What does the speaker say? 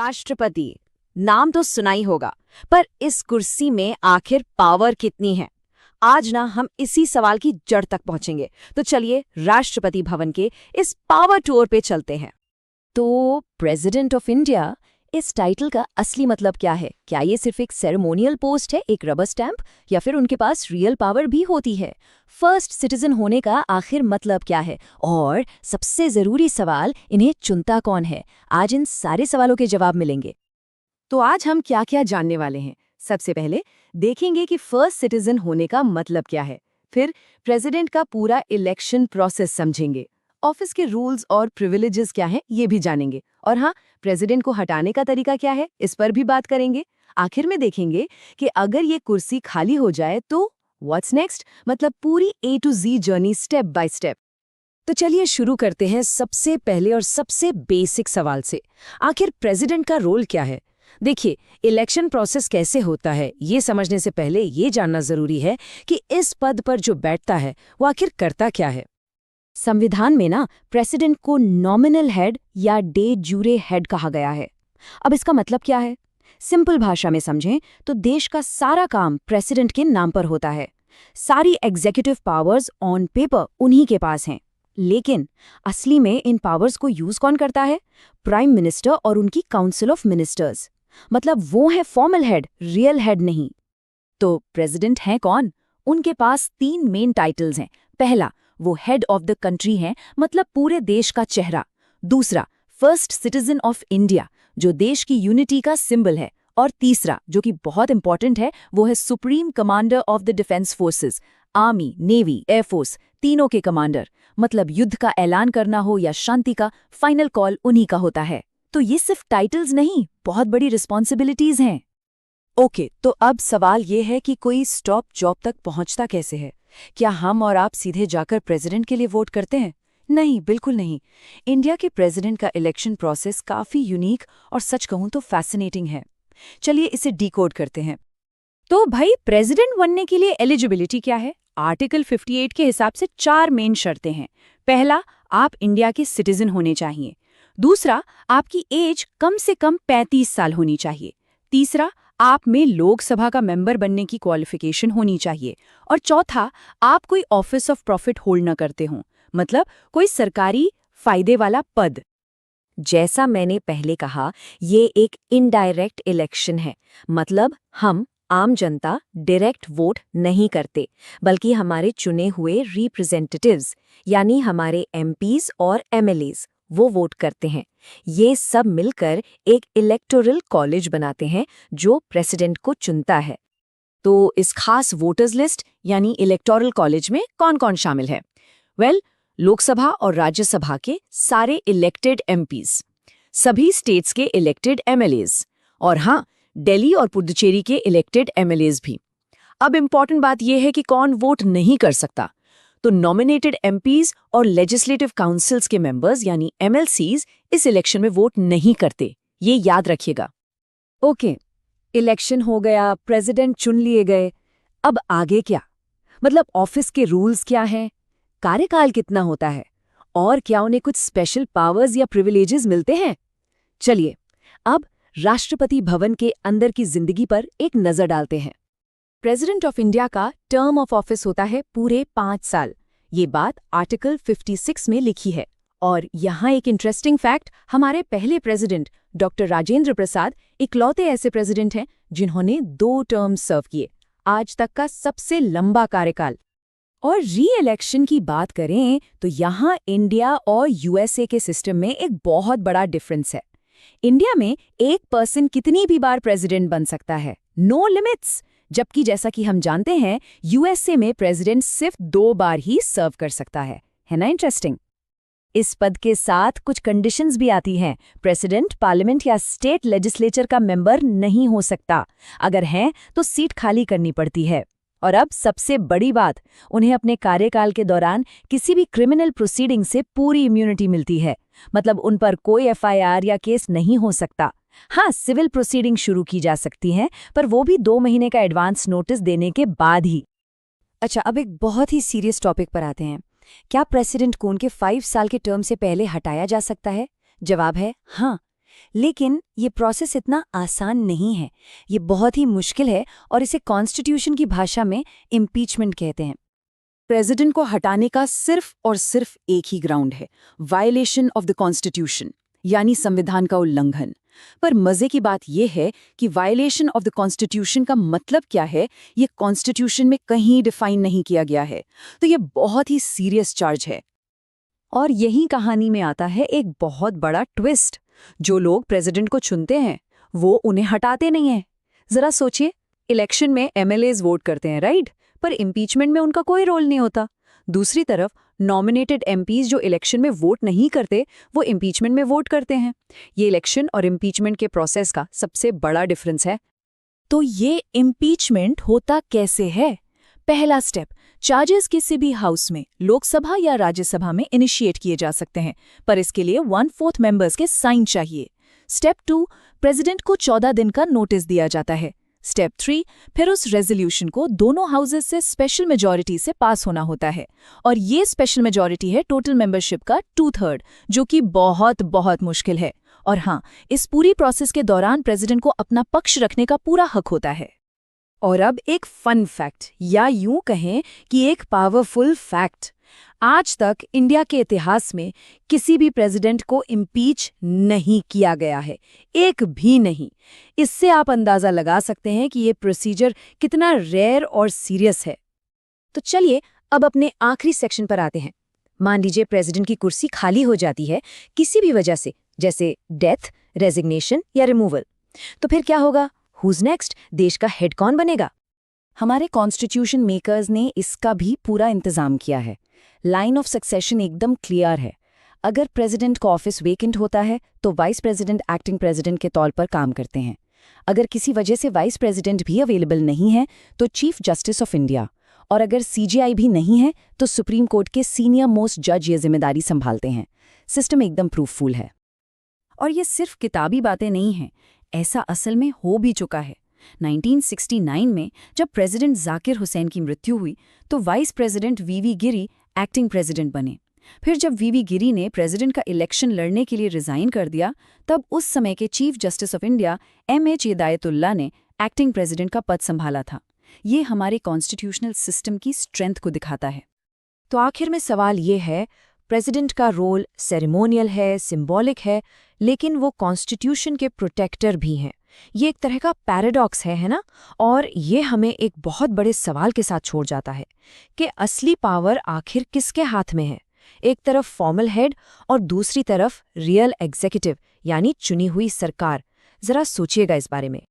राष्ट्रपति नाम तो सुना ही होगा, पर इस कुर्सी में आखिर पावर कितनी है? आज ना हम इसी सवाल की जड़ तक पहुंचेंगे। तो चलिए राष्ट्रपति भवन के इस पावर टूर पे चलते हैं। तो प्रेसिडेंट ऑफ इंडिया, इस टाइटल का असली मतलब क्या है? क्या ये सिर्फ एक सेरेमोनियल पोस्ट है, एक रबर स्टैंप, या फिर उनके पास रियल पावर भी होती है? फर्स्ट सिटीजन होने का आखिर मतलब क्या है? और सबसे जरूरी सवाल, इन्हें चुनता कौन है? आज इन सारे सवालों के जवाब मिलेंगे। तो आज हम क्या क्या जानने वाले हैं। सबसे पहले देखेंगे कि फर्स्ट सिटीजन होने का मतलब क्या है। फिर प्रेसिडेंट का पूरा इलेक्शन प्रोसेस समझेंगे। ऑफिस के रूल्स और प्रिविलेजेस क्या हैं ये भी जानेंगे। और हाँ, प्रेसिडेंट को हटाने का तरीका क्या है इस पर भी बात करेंगे। आखिर में देखेंगे कि अगर ये कुर्सी खाली हो जाए तो व्हाट्स नेक्स्ट, मतलब पूरी A to Z journey step by step. तो चलिए शुरू करते हैं सबसे पहले और सबसे बेसिक सवाल से। आखिर प्रेसिडेंट का रोल क्या है? देखिए, इलेक्शन प्रोसेस कैसे होता है ये समझने से पहले ये जानना जरूरी है कि इस पद पर जो बैठता है वो आखिर करता क्या है। संविधान में ना प्रेसिडेंट को नॉमिनल हेड या डे ज्यूरे हेड कहा गया है। अब इसका मतलब क्या है? सिंपल भाषा में समझें तो देश का सारा काम प्रेसिडेंट के नाम पर होता है। सारी एग्जीक्यूटिव पावर्स ऑन पेपर उन्हीं के पास हैं, लेकिन असली में इन पावर्स को यूज कौन करता है? प्राइम मिनिस्टर और उनकी काउंसिल ऑफ मिनिस्टर्स। मतलब वो है फॉर्मल हेड, रियल हेड नहीं। तो प्रेसिडेंट हैं कौन? उनके पास 3 मेन टाइटल्स हैं। पहला, वो हेड ऑफ द कंट्री हैं, मतलब पूरे देश का चेहरा। दूसरा, फर्स्ट सिटीजन ऑफ इंडिया, जो देश की यूनिटी का सिंबल है। और तीसरा, जो कि बहुत इंपॉर्टेंट है, वो है supreme commander of the defence forces, army, navy, air force, तीनों के कमांडर। मतलब युद्ध का ऐलान करना हो या शांति का, फाइनल कॉल उन्हीं का होता है। तो ये सिर्फ टाइटल्स नहीं, बहुत बड़ी रिस्पॉन्सिबिलिटीज हैं। ओके, तो अब सवाल ये है कि कोई स्टॉप जॉब तक पहुंचता कैसे है? क्या हम और आप सीधे जाकर प्रेसिडेंट के लिए वोट करते हैं? नहीं, बिल्कुल नहीं। इंडिया के प्रेसिडेंट का इलेक्शन प्रोसेस काफी यूनिक और सच कहूं तो फैसिनेटिंग है। चलिए इसे डिकोड करते हैं। तो भाई, प्रेसिडेंट बनने के लिए एलिजिबिलिटी क्या है? आर्टिकल 58 के हिसाब से 4 मेन शर्तें हैं। पहला, आप इंडिया के सिटीजन होने चाहिए। दूसरा, आपकी एज कम से कम 35 साल होनी चाहिए। तीसरा, आप में लोकसभा का मेंबर बनने की क्वालिफिकेशन होनी चाहिए। और चौथा, आप कोई ऑफिस ऑफ प्रॉफिट होल्ड न करते हों, मतलब कोई सरकारी फायदे वाला पद। जैसा मैंने पहले कहा, ये एक इनडायरेक्ट इलेक्शन है। मतलब हम आम जनता डायरेक्ट वोट नहीं करते, बल्कि हमारे चुने हुए रिप्रेजेंटेटिव्स यानी हमारे एमपीज और एमएलएज वो वोट करते हैं। ये सब मिलकर एक इलेक्टोरल कॉलेज बनाते हैं जो प्रेसिडेंट को चुनता है। तो इस खास वोटर्स लिस्ट यानी इलेक्टोरल कॉलेज में कौन कौन शामिल है? लोकसभा और राज्यसभा के सारे इलेक्टेड एमपीज, सभी स्टेट्स के इलेक्टेड एमएलएज, और हाँ, दिल्ली और पुडुचेरी के इलेक्टेड एमएलएज भी। अब इम्पॉर्टेंट बात यह है कि कौन वोट नहीं कर सकता। तो नॉमिनेटेड एमपीज और लेजिस्लेटिव काउंसिल्स के मेंबर्स यानी एमएलसीज इस इलेक्शन में वोट नहीं करते, ये याद रखिएगा। ओके, इलेक्शन हो गया, प्रेसिडेंट चुन लिए गए। अब आगे क्या? मतलब ऑफिस के रूल्स क्या हैं? कार्यकाल कितना होता है? और क्या उन्हें कुछ स्पेशल पावर्स या प्रिविलेजेस मिलते हैं? चलिए अब राष्ट्रपति भवन के अंदर की जिंदगी पर एक नजर डालते हैं। प्रेसिडेंट ऑफ इंडिया का टर्म ऑफ ऑफिस होता है पूरे 5 साल। ये बात आर्टिकल 56 में लिखी है। और यहाँ एक इंटरेस्टिंग फैक्ट, हमारे पहले प्रेसिडेंट डॉक्टर राजेंद्र प्रसाद इकलौते ऐसे प्रेसिडेंट हैं जिन्होंने 2 टर्म सर्व किए, आज तक का सबसे लंबा कार्यकाल। और री इलेक्शन की बात करें तो यहाँ इंडिया और यूएसए के सिस्टम में एक बहुत बड़ा डिफरेंस है। इंडिया में एक पर्सन कितनी भी बार प्रेसिडेंट बन सकता है, नो लिमिट्स, जबकि जैसा कि हम जानते हैं यूएसए में प्रेसिडेंट सिर्फ 2 बार ही सर्व कर सकता है ना? इंटरेस्टिंग। इस पद के साथ कुछ कंडीशंस भी आती हैं। प्रेसिडेंट पार्लियामेंट या स्टेट लेजिस्लेचर का मेंबर नहीं हो सकता। अगर हैं तो सीट खाली करनी पड़ती है। और अब सबसे बड़ी बात, उन्हें अपने कार्यकाल के दौरान किसी भी क्रिमिनल प्रोसीडिंग से पूरी इम्यूनिटी मिलती है। मतलब उन पर कोई एफआईआर या केस नहीं हो सकता। हाँ, सिविल प्रोसीडिंग शुरू की जा सकती हैं, पर वो भी 2 महीने का एडवांस नोटिस देने के बाद ही। अच्छा, अब एक बहुत ही सीरियस टॉपिक पर आते हैं। क्या प्रेसिडेंट को उनके 5 साल के टर्म से पहले हटाया जा सकता है? जवाब है हाँ। लेकिन ये प्रोसेस इतना आसान नहीं है, ये बहुत ही मुश्किल है और इसे कॉन्स्टिट्यूशन की भाषा में इम्पीचमेंट कहते हैं। प्रेसिडेंट को हटाने का सिर्फ और सिर्फ एक ही ग्राउंड है, वायलेशन ऑफ द कॉन्स्टिट्यूशन, यानी संविधान का उल्लंघन। पर मजे की बात यह है कि वायलेशन ऑफ द कॉन्स्टिट्यूशन का मतलब क्या है, ये कॉन्स्टिट्यूशन में कहीं डिफाइन नहीं किया गया है, तो ये बहुत ही सीरियस चार्ज है। और यही कहानी में आता है एक बहुत बड़ा ट्विस्ट। जो लोग प्रेसिडेंट को चुनते हैं वो उन्हें हटाते नहीं हैं। जरा सोचिए, इलेक्शन में एमएलएज वोट करते हैं, राइट? पर इम्पीचमेंट में उनका कोई रोल नहीं होता। दूसरी तरफ नॉमिनेटेड एमपीज जो इलेक्शन में वोट नहीं करते, वो इम्पीचमेंट में वोट करते हैं। ये इलेक्शन और इम्पीचमेंट के प्रोसेस का सबसे बड़ा डिफरेंस है। तो ये इम्पीचमेंट होता कैसे है? पहला स्टेप, चार्जेस किसी भी हाउस में, लोकसभा या राज्यसभा में इनिशिएट किए जा सकते हैं, पर इसके लिए 1/4 मेंबर्स के साइन चाहिए। स्टेप 2, प्रेसिडेंट को 14 दिन का नोटिस दिया जाता है। स्टेप 3, फिर उस रेजोल्यूशन को दोनों हाउसेस से स्पेशल मेजॉरिटी से पास होना होता है, और ये स्पेशल मेजॉरिटी है टोटल मेंबरशिप का 2/3, जो कि बहुत बहुत मुश्किल है। और हाँ, इस पूरी प्रोसेस के दौरान प्रेसिडेंट को अपना पक्ष रखने का पूरा हक होता है। और अब एक फन फैक्ट, या यूं कहें कि एक पावरफुल फैक्ट। आज तक इंडिया के इतिहास में किसी भी प्रेसिडेंट को इम्पीच नहीं किया गया है, एक भी नहीं। इससे आप अंदाजा लगा सकते हैं कि ये प्रोसीजर कितना रेयर और सीरियस है। तो चलिए अब अपने आखिरी सेक्शन पर आते हैं। मान लीजिए प्रेसिडेंट की कुर्सी खाली हो जाती है किसी भी वजह से, जैसे डेथ, रेजिग्नेशन या रिमूवल। तो फिर क्या होगा? Who's next? देश का हेड कौन बनेगा? हमारे कॉन्स्टिट्यूशन मेकर्स ने इसका भी पूरा इंतजाम किया है। लाइन ऑफ सक्सेशन एकदम क्लियर है। अगर प्रेसिडेंट का ऑफिस वेकेंट होता है तो वाइस प्रेसिडेंट एक्टिंग प्रेसिडेंट के तौर पर काम करते हैं। अगर किसी वजह से वाइस प्रेसिडेंट भी अवेलेबल नहीं है तो चीफ जस्टिस ऑफ इंडिया, और अगर सीजेआई भी नहीं है तो सुप्रीम कोर्ट के सीनियर मोस्ट जज ये जिम्मेदारी संभालते हैं। सिस्टम एकदम प्रूफफुल है। और ये सिर्फ किताबी बातें नहीं हैं, ऐसा असल में हो भी चुका है। 1969 में जब प्रेसिडेंट जाकिर हुसैन की मृत्यु हुई तो वाइस प्रेसिडेंट वीवी गिरी एक्टिंग प्रेसिडेंट बने। फिर जब वीवी गिरी ने प्रेसिडेंट का इलेक्शन लड़ने के लिए रिजाइन कर दिया, तब उस समय के chief justice of India M H Hidayatullah ने एक्टिंग प्रेसिडेंट का पद संभाला था। ये हमारे कॉन्स्टिट्यूशनल सिस्टम की स्ट्रेंथ को दिखाता है। तो आखिर में सवाल ये है, प्रेसिडेंट का रोल सेरेमोनियल है, सिंबॉलिक है, लेकिन वो कॉन्स्टिट्यूशन के प्रोटेक्टर भी हैं। ये एक तरह का पैराडॉक्स है ना? और ये हमें एक बहुत बड़े सवाल के साथ छोड़ जाता है कि असली पावर आखिर किसके हाथ में है? एक तरफ फॉर्मल हेड और दूसरी तरफ रियल एग्जीक्यूटिव, यानी चुनी हुई सरकार। जरा सोचिएगा इस बारे में।